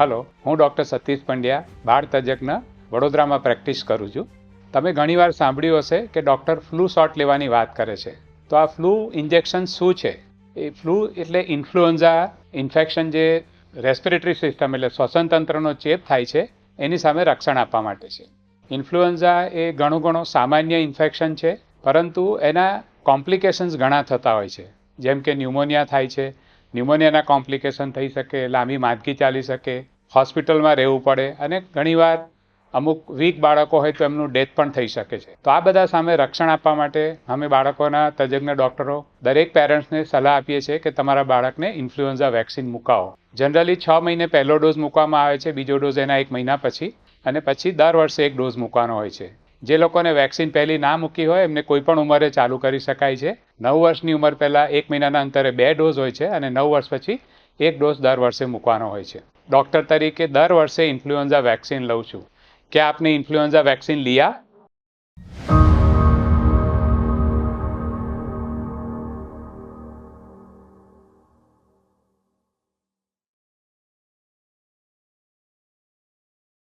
Hello, હું doctor Satish Pandya, બાળ તજજ્ઞ, વડોદરામાં પ્રેક્ટિસ કરું છું. તમે ઘણીવાર સાંભળ્યું હશે કે ડૉક્ટર ફ્લૂ શોટ લેવાની વાત કરે છે. તો આ ફ્લૂ ઇન્જેક્શન શું છે? એ ફ્લૂ એટલે ઇન્ફ્લુએન્ઝા ઇન્ફેક્શન, જે રેસ્પિરેટરી સિસ્ટમ એટલે શ્વસન તંત્રનો ચેપ થાય છે એની સામે રક્ષણ આપવા માટે છે. ઇન્ફ્લુએન્ઝા એ ઘણો સામાન્ય ઇન્ફેક્શન છે, પરંતુ એના કોમ્પ્લિકેશન્સ ઘણા થતા હોય છે. જેમ કે ન્યુમોનિયા થાય છે, ન્યુમોનિયાના કોમ્પ્લિકેશન થઈ શકે, લાંબી માંદગી ચાલી શકે, હોસ્પિટલમાં રહેવું પડે અને ઘણીવાર અમુક વીક બાળકો હોય તો એમનું ડેથ પણ થઈ શકે છે. તો આ બધા સામે રક્ષણ આપવા માટે અમે બાળકોના તજજ્ઞ ડૉક્ટરો દરેક પેરેન્ટ્સને સલાહ આપીએ છીએ કે તમારા બાળકને ઇન્ફ્લુએન્ઝા વેક્સિન મુકાવો. જનરલી 6 મહિને પહેલો ડોઝ મૂકવામાં આવે છે, બીજો ડોઝ એના 1 મહિના પછી, અને પછી દર વર્ષે 1 ડોઝ મૂકવાનો હોય છે. જે લોકોને વેક્સિન પહેલી ના મૂકી હોય એમને કોઈ પણ ઉંમરે ચાલુ કરી શકાય છે. 9 વર્ષની ઉંમર પહેલાં 1 મહિનાના અંતરે 2 ડોઝ હોય છે અને 9 વર્ષ પછી 1 ડોઝ દર વર્ષે મૂકવાનો હોય છે. डॉक्टर तरीके दर वर्षे इन्फ्लुएंजा वैक्सीन लઉં છું. क्या आपने इन्फ्लुएंजा वैक्सीन लिया?